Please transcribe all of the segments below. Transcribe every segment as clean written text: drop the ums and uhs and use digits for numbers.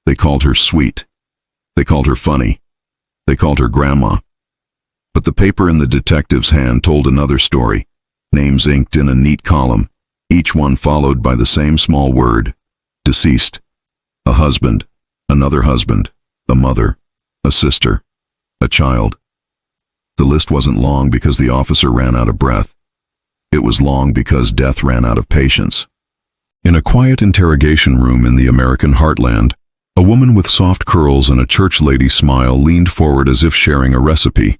They called her sweet. They called her funny. They called her grandma. But the paper in the detective's hand told another story, names inked in a neat column, each one followed by the same small word: deceased. A husband, another husband, a mother, a sister, a child. The list wasn't long because the officer ran out of breath. It was long because death ran out of patience. In a quiet interrogation room in the American heartland, a woman with soft curls and a church lady smile leaned forward as if sharing a recipe.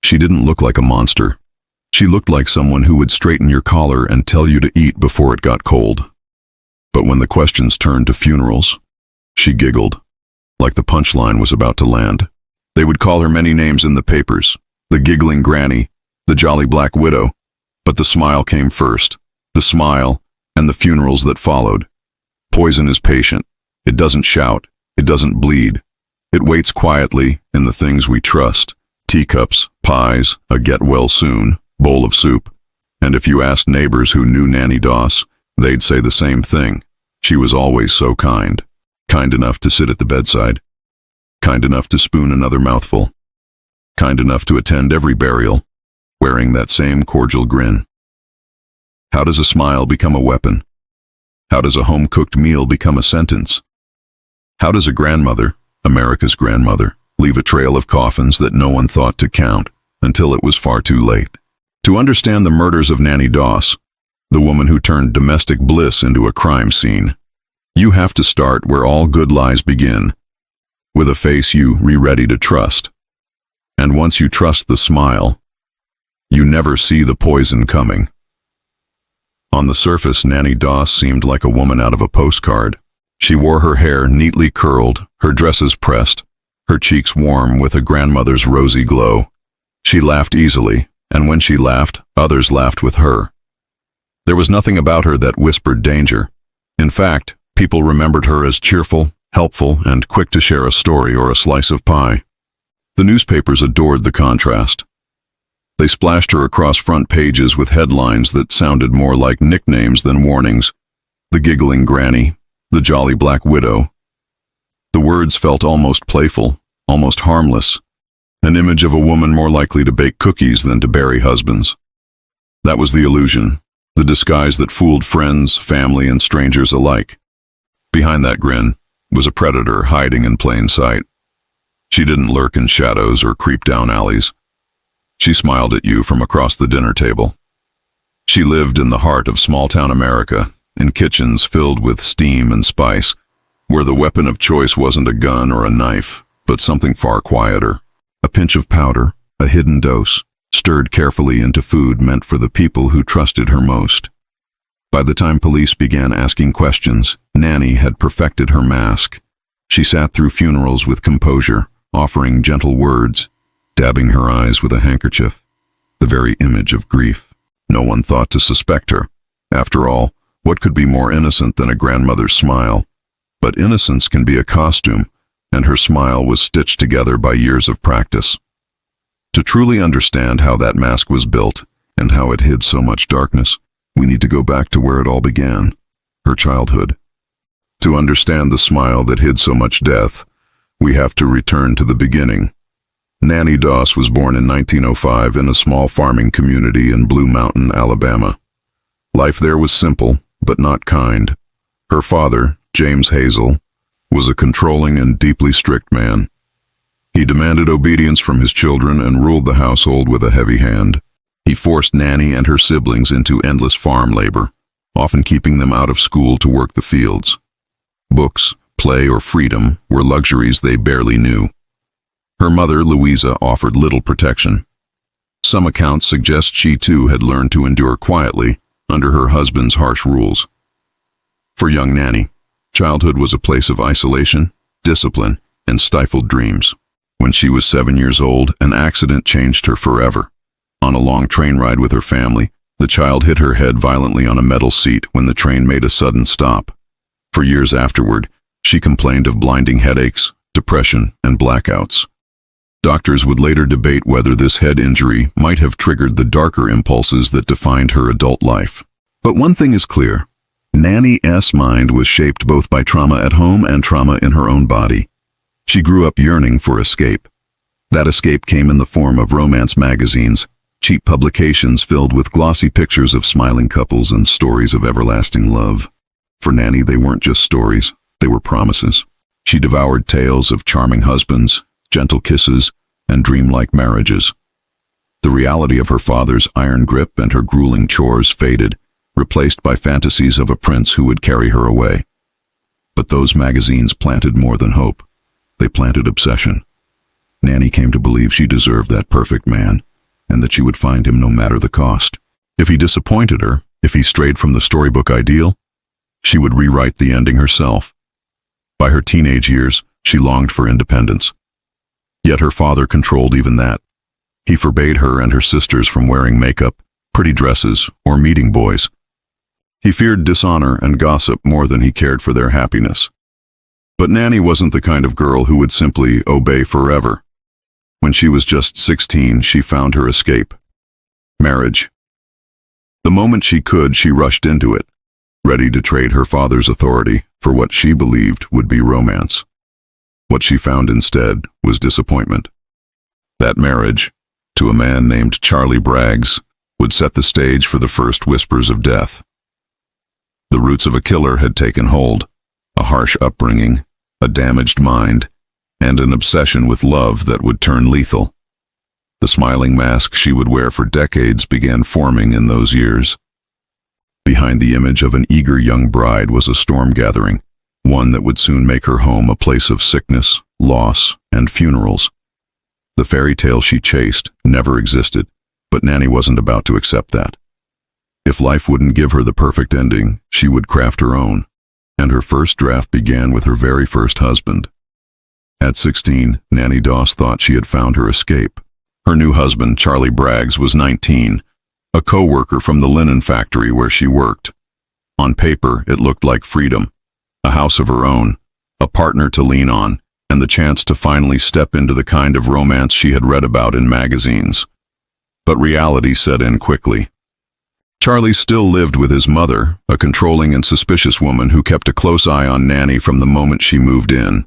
She didn't look like a monster. She looked like someone who would straighten your collar and tell you to eat before it got cold. But when the questions turned to funerals, she giggled, like the punchline was about to land. They would call her many names in the papers: the Giggling Granny, the Jolly Black Widow. But the smile came first. The smile and the funerals that followed. Poison is patient. It doesn't shout. It doesn't bleed. It waits quietly in the things we trust: teacups, pies, a get-well-soon bowl of soup. And if you asked neighbors who knew Nannie Doss, they'd say the same thing. She was always so kind. Kind enough to sit at the bedside. Kind enough to spoon another mouthful. Kind enough to attend every burial, wearing that same cordial grin. How does a smile become a weapon? How does a home-cooked meal become a sentence? How does a grandmother, America's grandmother, leave a trail of coffins that no one thought to count until it was far too late? To understand the murders of Nannie Doss, the woman who turned domestic bliss into a crime scene, you have to start where all good lies begin, with a face you ready to trust. And once you trust the smile, you never see the poison coming. On the surface, Nannie Doss seemed like a woman out of a postcard. She wore her hair neatly curled, her dresses pressed, her cheeks warm with a grandmother's rosy glow. She laughed easily, and when she laughed, others laughed with her. There was nothing about her that whispered danger. In fact, people remembered her as cheerful, helpful, and quick to share a story or a slice of pie. The newspapers adored the contrast. They splashed her across front pages with headlines that sounded more like nicknames than warnings: the Giggling Granny, the Jolly Black Widow. The words felt almost playful, almost harmless, an image of a woman more likely to bake cookies than to bury husbands. That was the illusion, the disguise that fooled friends, family, and strangers alike. Behind that grin was a predator hiding in plain sight. She didn't lurk in shadows or creep down alleys. She smiled at you from across the dinner table. She lived in the heart of small-town America, in kitchens filled with steam and spice, where the weapon of choice wasn't a gun or a knife, but something far quieter: a pinch of powder, a hidden dose, stirred carefully into food meant for the people who trusted her most. By the time police began asking questions, Nannie had perfected her mask. She sat through funerals with composure, offering gentle words, dabbing her eyes with a handkerchief, the very image of grief. No one thought to suspect her. After all, what could be more innocent than a grandmother's smile? But innocence can be a costume, and her smile was stitched together by years of practice. To truly understand how that mask was built, and how it hid so much darkness, we need to go back to where it all began, her childhood. To understand the smile that hid so much death, we have to return to the beginning. Nannie Doss was born in 1905 in a small farming community in Blue Mountain, Alabama. Life there was simple, but not kind. Her father, James Hazel, was a controlling and deeply strict man. He demanded obedience from his children and ruled the household with a heavy hand. He forced Nannie and her siblings into endless farm labor, often keeping them out of school to work the fields. Books, play, or freedom were luxuries they barely knew. Her mother, Louisa, offered little protection. Some accounts suggest she too had learned to endure quietly under her husband's harsh rules. For young Nannie, childhood was a place of isolation, discipline, and stifled dreams. When she was 7 years old, an accident changed her forever. On a long train ride with her family, the child hit her head violently on a metal seat when the train made a sudden stop. For years afterward, she complained of blinding headaches, depression, and blackouts. Doctors would later debate whether this head injury might have triggered the darker impulses that defined her adult life. But one thing is clear: Nannie's mind was shaped both by trauma at home and trauma in her own body. She grew up yearning for escape. That escape came in the form of romance magazines, cheap publications filled with glossy pictures of smiling couples and stories of everlasting love. For Nannie, they weren't just stories, they were promises. She devoured tales of charming husbands, gentle kisses, and dreamlike marriages. The reality of her father's iron grip and her grueling chores faded, replaced by fantasies of a prince who would carry her away. But those magazines planted more than hope. They planted obsession. Nannie came to believe she deserved that perfect man, and that she would find him no matter the cost. If he disappointed her, if he strayed from the storybook ideal, she would rewrite the ending herself. By her teenage years, she longed for independence. Yet her father controlled even that. He forbade her and her sisters from wearing makeup, pretty dresses, or meeting boys. He feared dishonor and gossip more than he cared for their happiness. But Nannie wasn't the kind of girl who would simply obey forever. When she was just 16, she found her escape. Marriage. The moment she could, she rushed into it, ready to trade her father's authority for what she believed would be romance. What she found instead was disappointment. That marriage, to a man named Charlie Braggs, would set the stage for the first whispers of death. The roots of a killer had taken hold, a harsh upbringing, a damaged mind, and an obsession with love that would turn lethal. The smiling mask she would wear for decades began forming in those years. Behind the image of an eager young bride was a storm gathering, one that would soon make her home a place of sickness, loss, and funerals. The fairy tale she chased never existed, but Nannie wasn't about to accept that. If life wouldn't give her the perfect ending, she would craft her own, and her first draft began with her very first husband. At 16, Nannie Doss thought she had found her escape. Her new husband, Charlie Braggs, was 19, a co-worker from the linen factory where she worked. On paper, it looked like freedom, a house of her own, a partner to lean on, and the chance to finally step into the kind of romance she had read about in magazines. But reality set in quickly. Charlie still lived with his mother, a controlling and suspicious woman who kept a close eye on Nannie from the moment she moved in.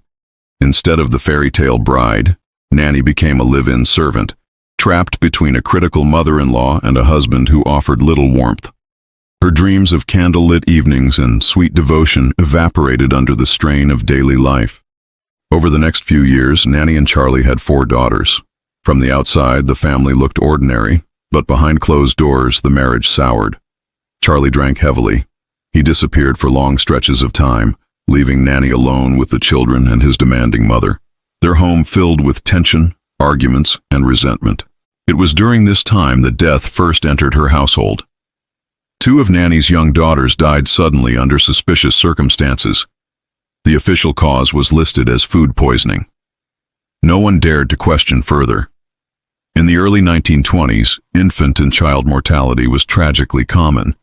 Instead of the fairy tale bride, Nannie became a live-in servant, trapped between a critical mother-in-law and a husband who offered little warmth. Her dreams of candlelit evenings and sweet devotion evaporated under the strain of daily life. Over the next few years, Nannie and Charlie had 4 daughters. From the outside, the family looked ordinary, but behind closed doors, the marriage soured. Charlie drank heavily. He disappeared for long stretches of time, leaving Nannie alone with the children and his demanding mother. Their home filled with tension, arguments, and resentment. It was during this time that death first entered her household. 2 of Nannie's young daughters died suddenly under suspicious circumstances. The official cause was listed as food poisoning. No one dared to question further. In the early 1920s, infant and child mortality was tragically common,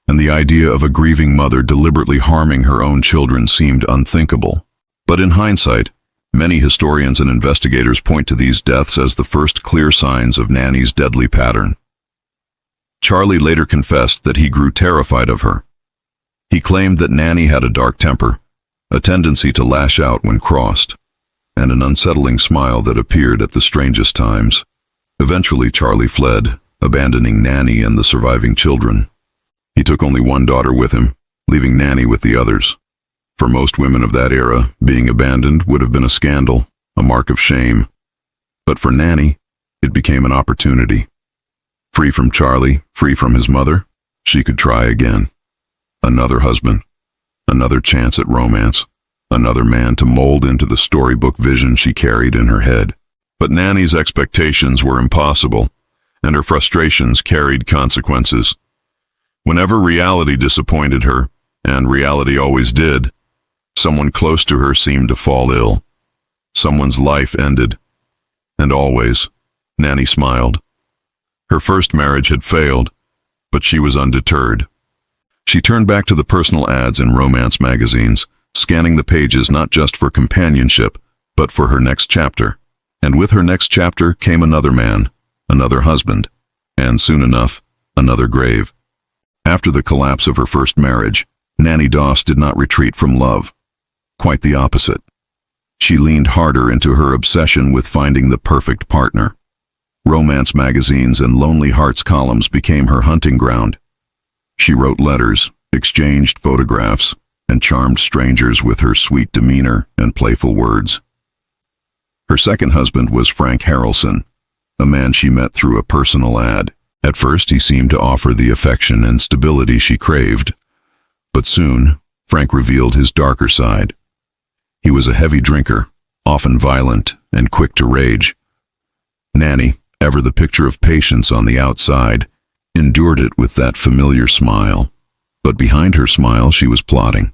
and the idea of a grieving mother deliberately harming her own children seemed unthinkable. But in hindsight, many historians and investigators point to these deaths as the first clear signs of Nannie's deadly pattern. Charlie later confessed that he grew terrified of her. He claimed that Nannie had a dark temper, a tendency to lash out when crossed, and an unsettling smile that appeared at the strangest times. Eventually, Charlie fled, abandoning Nannie and the surviving children. He took only 1 daughter with him, leaving Nannie with the others. For most women of that era, being abandoned would have been a scandal, a mark of shame. But for Nannie, it became an opportunity. Free from Charlie, free from his mother, she could try again. Another husband, another chance at romance, another man to mold into the storybook vision she carried in her head. But Nannie's expectations were impossible, and her frustrations carried consequences. Whenever reality disappointed her, and reality always did, someone close to her seemed to fall ill. Someone's life ended. And always, Nannie smiled. Her first marriage had failed, but she was undeterred. She turned back to the personal ads in romance magazines, scanning the pages not just for companionship, but for her next chapter. And with her next chapter came another man, another husband, and soon enough, another grave. After the collapse of her first marriage, Nannie Doss did not retreat from love. Quite the opposite. She leaned harder into her obsession with finding the perfect partner. Romance magazines and Lonely Hearts columns became her hunting ground. She wrote letters, exchanged photographs, and charmed strangers with her sweet demeanor and playful words. Her second husband was Frank Harrelson, a man she met through a personal ad. At first, he seemed to offer the affection and stability she craved. But soon, Frank revealed his darker side. He was a heavy drinker, often violent and quick to rage. Nannie, ever the picture of patience on the outside, endured it with that familiar smile. But behind her smile, she was plotting.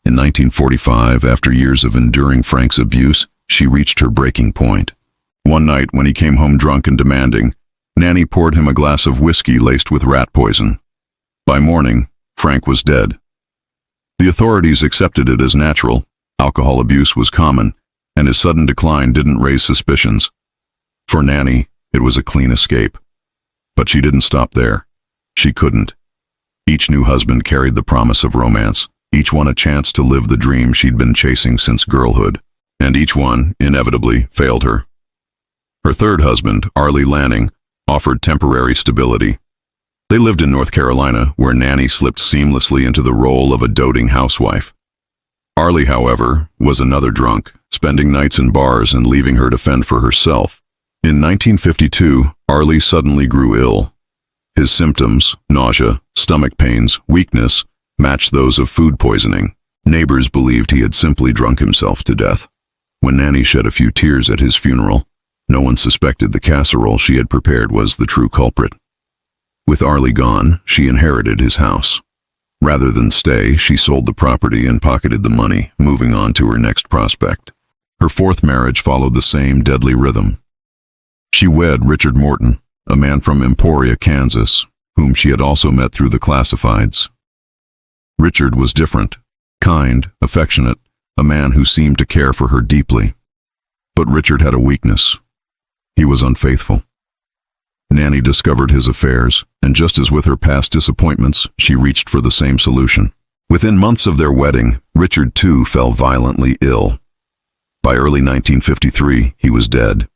In 1945, after years of enduring Frank's abuse, she reached her breaking point. One night, when he came home drunk and demanding, Nannie poured him a glass of whiskey laced with rat poison. By morning, Frank was dead. The authorities accepted it as natural. Alcohol abuse was common, and his sudden decline didn't raise suspicions. For Nannie, it was a clean escape. But she didn't stop there. She couldn't. Each new husband carried the promise of romance, each one a chance to live the dream she'd been chasing since girlhood, and each one, inevitably, failed her. Her third husband, Arlie Lanning, offered temporary stability. They lived in North Carolina, where Nannie slipped seamlessly into the role of a doting housewife. Arlie, however, was another drunk, spending nights in bars and leaving her to fend for herself. In 1952, Arlie suddenly grew ill. His symptoms, nausea, stomach pains, weakness, matched those of food poisoning. Neighbors believed he had simply drunk himself to death. When Nannie shed a few tears at his funeral, no one suspected the casserole she had prepared was the true culprit. With Arlie gone, she inherited his house. Rather than stay, she sold the property and pocketed the money, moving on to her next prospect. Her fourth marriage followed the same deadly rhythm. She wed Richard Morton, a man from Emporia, Kansas, whom she had also met through the classifieds. Richard was different, kind, affectionate, a man who seemed to care for her deeply. But Richard had a weakness. He was unfaithful. Nannie discovered his affairs, and just as with her past disappointments, she reached for the same solution. Within months of their wedding, Richard too fell violently ill. By early 1953, he was dead.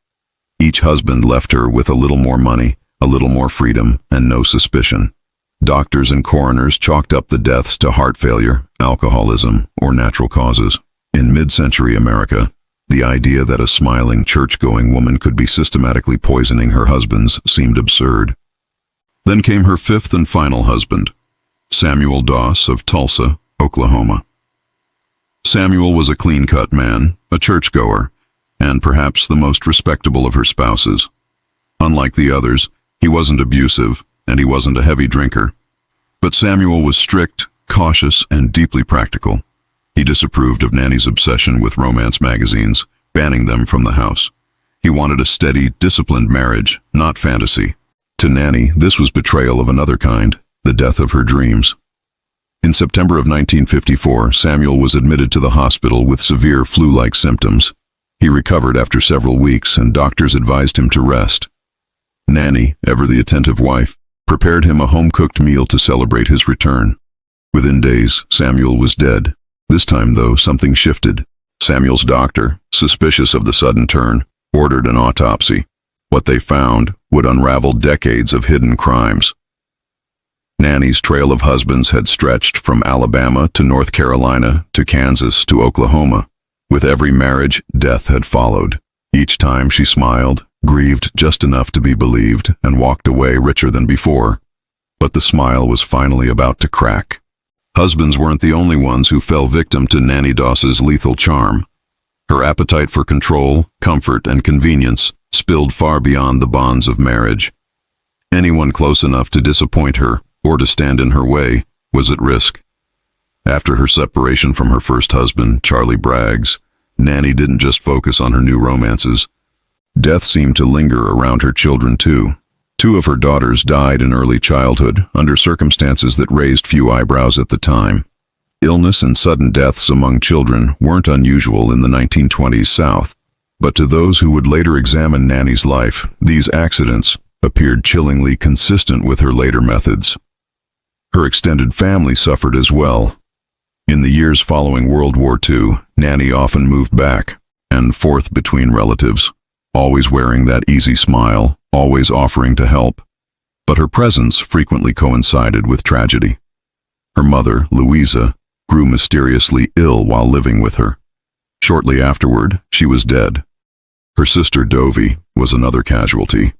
Each husband left her with a little more money, a little more freedom, and no suspicion. Doctors and coroners chalked up the deaths to heart failure, alcoholism, or natural causes. In mid-century America, the idea that a smiling, church-going woman could be systematically poisoning her husbands seemed absurd. Then came her fifth and final husband, Samuel Doss of Tulsa, Oklahoma. Samuel was a clean-cut man, a churchgoer, and perhaps the most respectable of her spouses. Unlike the others, he wasn't abusive, and he wasn't a heavy drinker. But Samuel was strict, cautious, and deeply practical. He disapproved of Nannie's obsession with romance magazines, banning them from the house. He wanted a steady, disciplined marriage, not fantasy. To Nannie, this was betrayal of another kind, the death of her dreams. In September of 1954, Samuel was admitted to the hospital with severe flu-like symptoms. He recovered after several weeks, and doctors advised him to rest. Nannie, ever the attentive wife, prepared him a home-cooked meal to celebrate his return. Within days, Samuel was dead. This time, though, something shifted. Samuel's doctor, suspicious of the sudden turn, ordered an autopsy. What they found would unravel decades of hidden crimes. Nannie's trail of husbands had stretched from Alabama to North Carolina to Kansas to Oklahoma. With every marriage, death had followed. Each time she smiled, grieved just enough to be believed, and walked away richer than before. But the smile was finally about to crack. Husbands weren't the only ones who fell victim to Nannie Doss's lethal charm. Her appetite for control, comfort, and convenience spilled far beyond the bonds of marriage. Anyone close enough to disappoint her, or to stand in her way, was at risk. After her separation from her first husband, Charlie Braggs, Nannie didn't just focus on her new romances. Death seemed to linger around her children too. 2 of her daughters died in early childhood, under circumstances that raised few eyebrows at the time. Illness and sudden deaths among children weren't unusual in the 1920s South, but to those who would later examine Nannie's life, these accidents appeared chillingly consistent with her later methods. Her extended family suffered as well. In the years following World War II, Nannie often moved back and forth between relatives, always wearing that easy smile, always offering to help. But her presence frequently coincided with tragedy. Her mother, Louisa, grew mysteriously ill while living with her. Shortly afterward, she was dead. Her sister Dovie was another casualty.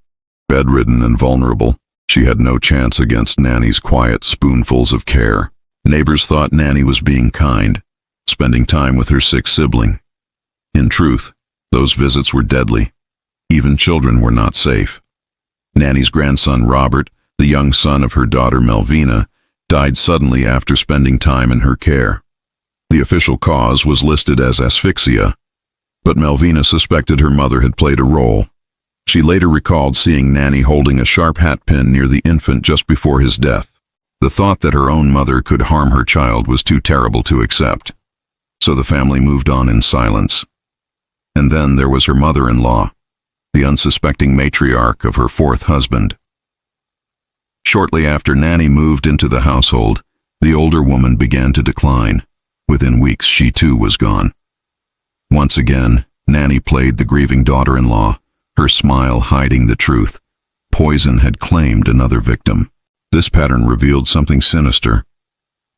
Bedridden and vulnerable, she had no chance against Nannie's quiet spoonfuls of care. Neighbors thought Nannie was being kind, spending time with her sick sibling. In truth, those visits were deadly. Even children were not safe. Nannie's grandson Robert, the young son of her daughter Melvina, died suddenly after spending time in her care. The official cause was listed as asphyxia, but Melvina suspected her mother had played a role. She later recalled seeing Nannie holding a sharp hat pin near the infant just before his death. The thought that her own mother could harm her child was too terrible to accept, so the family moved on in silence. And then there was her mother-in-law, the unsuspecting matriarch of her fourth husband. Shortly after Nannie moved into the household, the older woman began to decline. Within weeks, she too was gone. Once again, Nannie played the grieving daughter-in-law, her smile hiding the truth. Poison had claimed another victim. This pattern revealed something sinister.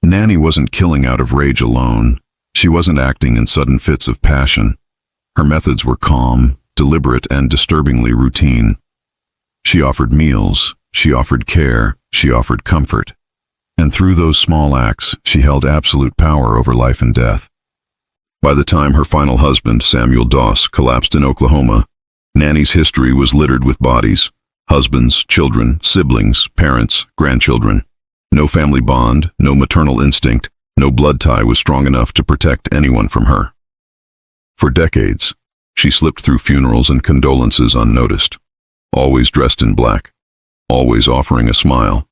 Nannie wasn't killing out of rage alone. She wasn't acting in sudden fits of passion. Her methods were calm, deliberate, and disturbingly routine. She offered meals, she offered care, she offered comfort. And through those small acts, she held absolute power over life and death. By the time her final husband, Samuel Doss, collapsed in Oklahoma, Nannie's history was littered with bodies. Husbands, children, siblings, parents, grandchildren. No family bond, no maternal instinct, no blood tie was strong enough to protect anyone from her. For decades, she slipped through funerals and condolences unnoticed, always dressed in black, always offering a smile.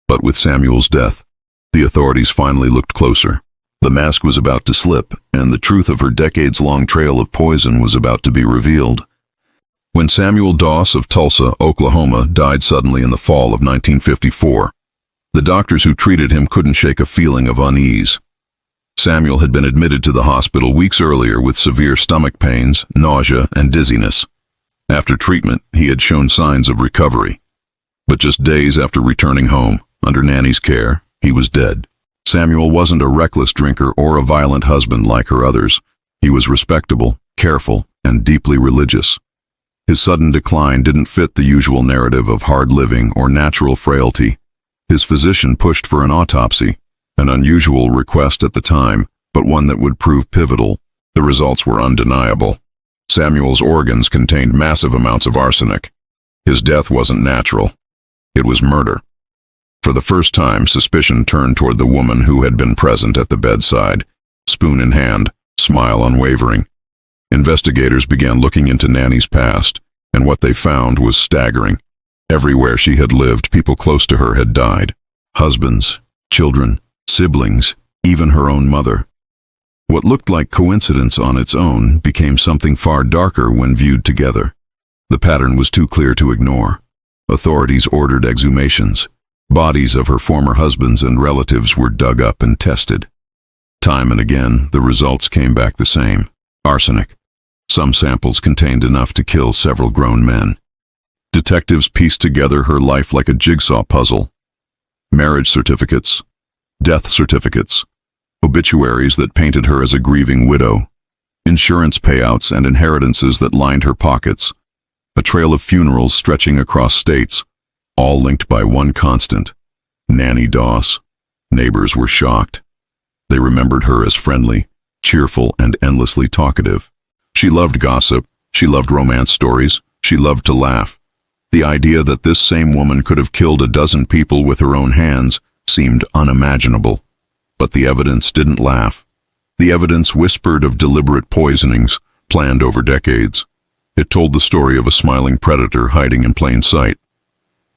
But with Samuel's death, the authorities finally looked closer. The mask was about to slip, and the truth of her decades-long trail of poison was about to be revealed. When Samuel Doss of Tulsa, Oklahoma, died suddenly in the fall of 1954, the doctors who treated him couldn't shake a feeling of unease. Samuel had been admitted to the hospital weeks earlier with severe stomach pains, nausea, and dizziness. After treatment, he had shown signs of recovery. But just days after returning home, under Nannie's care, he was dead. Samuel wasn't a reckless drinker or a violent husband like her others. He was respectable, careful, and deeply religious. His sudden decline didn't fit the usual narrative of hard living or natural frailty. His physician pushed for an autopsy, an unusual request at the time, but one that would prove pivotal. The results were undeniable. Samuel's organs contained massive amounts of arsenic. His death wasn't natural. It was murder. For the first time, suspicion turned toward the woman who had been present at the bedside, spoon in hand, smile unwavering. Investigators began looking into Nannie's past, and what they found was staggering. Everywhere she had lived, people close to her had died. Husbands, children, siblings, even her own mother. What looked like coincidence on its own became something far darker when viewed together. The pattern was too clear to ignore. Authorities ordered exhumations. Bodies of her former husbands and relatives were dug up and tested. Time and again, the results came back the same. Arsenic. Some samples contained enough to kill several grown men. Detectives pieced together her life like a jigsaw puzzle. Marriage certificates, death certificates, obituaries that painted her as a grieving widow, insurance payouts and inheritances that lined her pockets, a trail of funerals stretching across states, all linked by one constant, Nannie Doss. Neighbors were shocked. They remembered her as friendly, cheerful, and endlessly talkative. She loved gossip, she loved romance stories, she loved to laugh. The idea that this same woman could have killed a dozen people with her own hands seemed unimaginable. But the evidence didn't laugh. The evidence whispered of deliberate poisonings, planned over decades. It told the story of a smiling predator hiding in plain sight.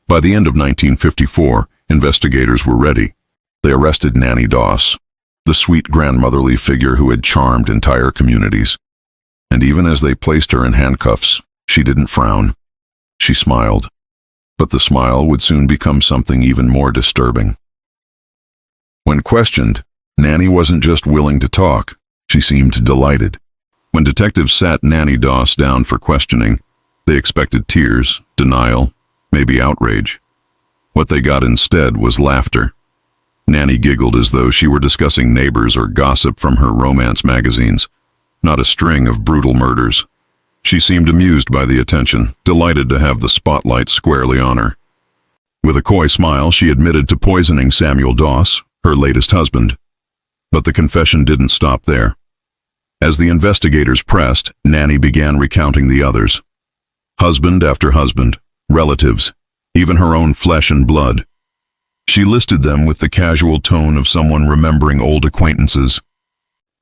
By the end of 1954, investigators were ready. They arrested Nannie Doss, the sweet grandmotherly figure who had charmed entire communities. And even as they placed her in handcuffs, she didn't frown. She smiled. But the smile would soon become something even more disturbing. When questioned, Nannie wasn't just willing to talk, she seemed delighted. When detectives sat Nannie Doss down for questioning, they expected tears, denial, maybe outrage. What they got instead was laughter. Nannie giggled as though she were discussing neighbors or gossip from her romance magazines, not a string of brutal murders. She seemed amused by the attention, delighted to have the spotlight squarely on her. With a coy smile, she admitted to poisoning Samuel Doss, her latest husband. But the confession didn't stop there. As the investigators pressed, Nannie began recounting the others. Husband after husband, relatives, even her own flesh and blood. She listed them with the casual tone of someone remembering old acquaintances.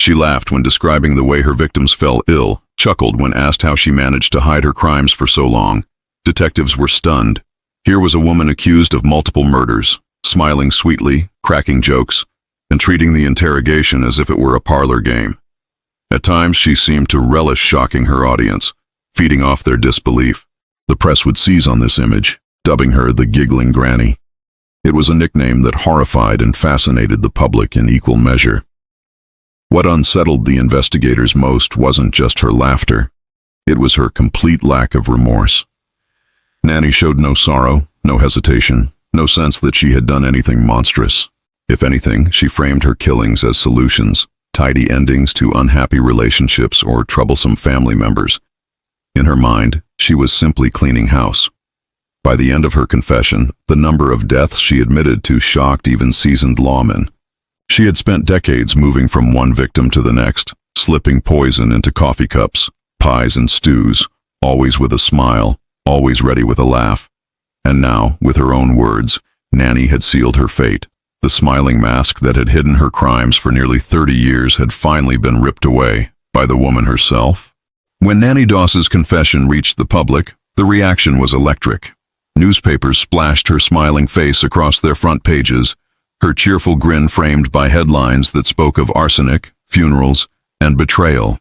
She laughed when describing the way her victims fell ill, chuckled when asked how she managed to hide her crimes for so long. Detectives were stunned. Here was a woman accused of multiple murders, smiling sweetly, cracking jokes, and treating the interrogation as if it were a parlor game. At times, she seemed to relish shocking her audience, feeding off their disbelief. The press would seize on this image, dubbing her the Giggling Granny. It was a nickname that horrified and fascinated the public in equal measure. What unsettled the investigators most wasn't just her laughter. It was her complete lack of remorse. Nannie showed no sorrow, no hesitation, no sense that she had done anything monstrous. If anything, she framed her killings as solutions, tidy endings to unhappy relationships or troublesome family members. In her mind, she was simply cleaning house. By the end of her confession, the number of deaths she admitted to shocked even seasoned lawmen. She had spent decades moving from one victim to the next, slipping poison into coffee cups, pies and stews, always with a smile, always ready with a laugh. And now, with her own words, Nannie had sealed her fate. The smiling mask that had hidden her crimes for nearly 30 years had finally been ripped away by the woman herself. When Nannie Doss's confession reached the public, the reaction was electric. Newspapers splashed her smiling face across their front pages, her cheerful grin framed by headlines that spoke of arsenic, funerals, and betrayal.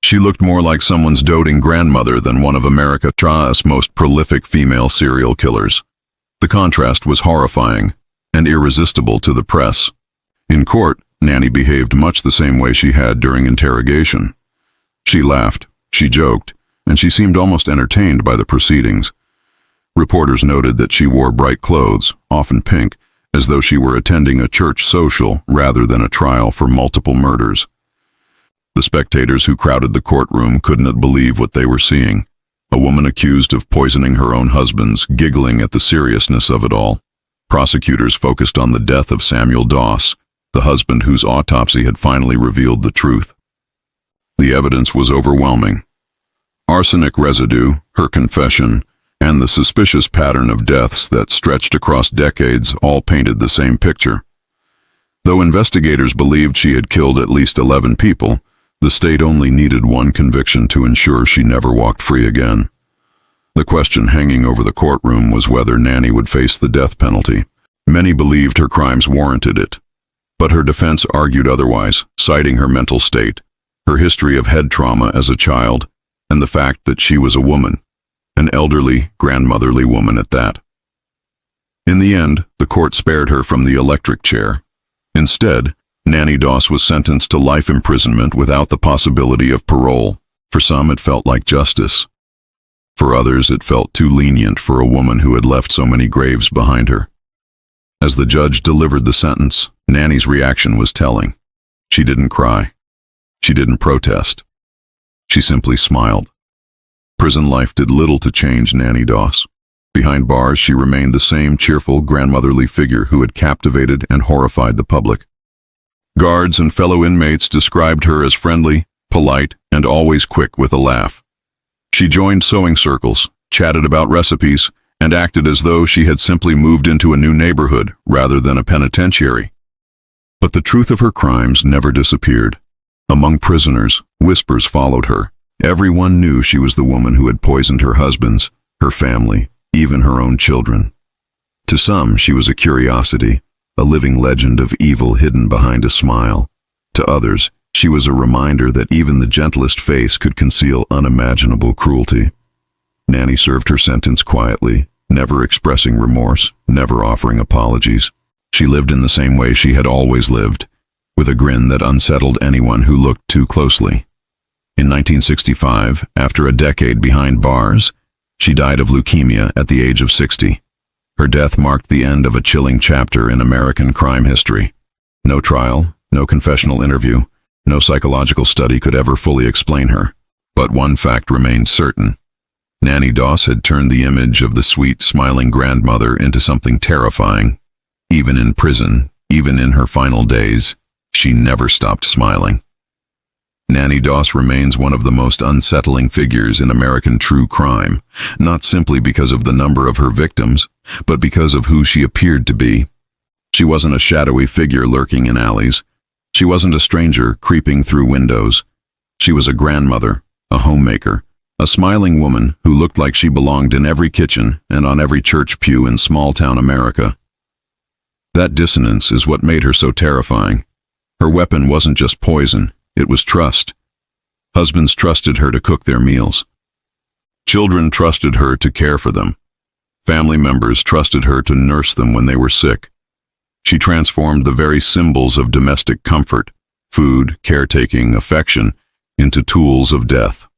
She looked more like someone's doting grandmother than one of America's most prolific female serial killers. The contrast was horrifying and irresistible to the press. In court, Nannie behaved much the same way she had during interrogation. She laughed, she joked, and she seemed almost entertained by the proceedings. Reporters noted that she wore bright clothes, often pink, as though she were attending a church social rather than a trial for multiple murders. The spectators who crowded the courtroom couldn't believe what they were seeing. A woman accused of poisoning her own husbands, giggling at the seriousness of it all. Prosecutors focused on the death of Samuel Doss, the husband whose autopsy had finally revealed the truth. The evidence was overwhelming. Arsenic residue, her confession, and the suspicious pattern of deaths that stretched across decades all painted the same picture. Though investigators believed she had killed at least 11 people, the state only needed one conviction to ensure she never walked free again. The question hanging over the courtroom was whether Nannie would face the death penalty. Many believed her crimes warranted it, but her defense argued otherwise, citing her mental state, her history of head trauma as a child, and the fact that she was a woman, an elderly, grandmotherly woman at that. In the end, the court spared her from the electric chair. Instead, Nannie Doss was sentenced to life imprisonment without the possibility of parole. For some, it felt like justice. For others, it felt too lenient for a woman who had left so many graves behind her. As the judge delivered the sentence, Nannie's reaction was telling. She didn't cry. She didn't protest. She simply smiled. Prison life did little to change Nannie Doss. Behind bars, she remained the same cheerful, grandmotherly figure who had captivated and horrified the public. Guards and fellow inmates described her as friendly, polite, and always quick with a laugh. She joined sewing circles, chatted about recipes, and acted as though she had simply moved into a new neighborhood rather than a penitentiary. But the truth of her crimes never disappeared. Among prisoners, whispers followed her. Everyone knew she was the woman who had poisoned her husbands, her family, even her own children. To some, she was a curiosity, a living legend of evil hidden behind a smile. To others, she was a reminder that even the gentlest face could conceal unimaginable cruelty. Nannie served her sentence quietly, never expressing remorse, never offering apologies. She lived in the same way she had always lived, with a grin that unsettled anyone who looked too closely. In 1965, after a decade behind bars, she died of leukemia at the age of 60. Her death marked the end of a chilling chapter in American crime history. No trial, no confessional interview, no psychological study could ever fully explain her. But one fact remained certain. Nannie Doss had turned the image of the sweet, smiling grandmother into something terrifying. Even in prison, even in her final days, she never stopped smiling. Nannie Doss remains one of the most unsettling figures in American true crime, not simply because of the number of her victims, but because of who she appeared to be. She wasn't a shadowy figure lurking in alleys. She wasn't a stranger creeping through windows. She was a grandmother, a homemaker, a smiling woman who looked like she belonged in every kitchen and on every church pew in small-town America. That dissonance is what made her so terrifying. Her weapon wasn't just poison, it was trust. Husbands trusted her to cook their meals. Children trusted her to care for them. Family members trusted her to nurse them when they were sick. She transformed the very symbols of domestic comfort, food, caretaking, affection, into tools of death.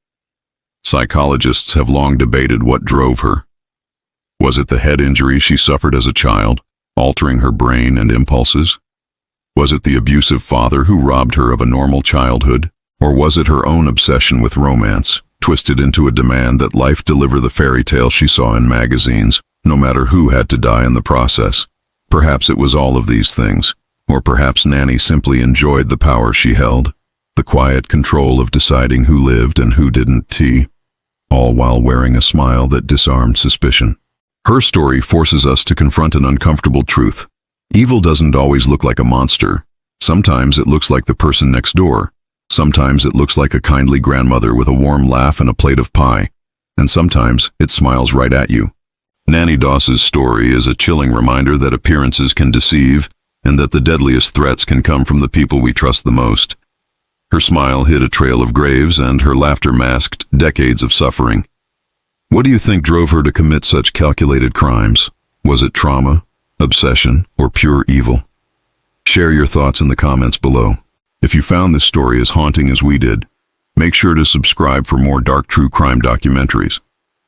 Psychologists have long debated what drove her. Was it the head injury she suffered as a child, altering her brain and impulses? Was it the abusive father who robbed her of a normal childhood? Or was it her own obsession with romance, twisted into a demand that life deliver the fairy tale she saw in magazines, no matter who had to die in the process? Perhaps it was all of these things, or perhaps Nannie simply enjoyed the power she held, the quiet control of deciding who lived and who didn't, all while wearing a smile that disarmed suspicion. Her story forces us to confront an uncomfortable truth. Evil doesn't always look like a monster. Sometimes it looks like the person next door. Sometimes it looks like a kindly grandmother with a warm laugh and a plate of pie. And sometimes it smiles right at you. Nannie Doss's story is a chilling reminder that appearances can deceive and that the deadliest threats can come from the people we trust the most. Her smile hid a trail of graves and her laughter masked decades of suffering. What do you think drove her to commit such calculated crimes? Was it trauma, obsession, or pure evil? Share your thoughts in the comments below. If you found this story as haunting as we did, make sure to subscribe for more dark true crime documentaries.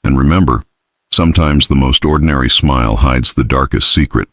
And remember, sometimes the most ordinary smile hides the darkest secret.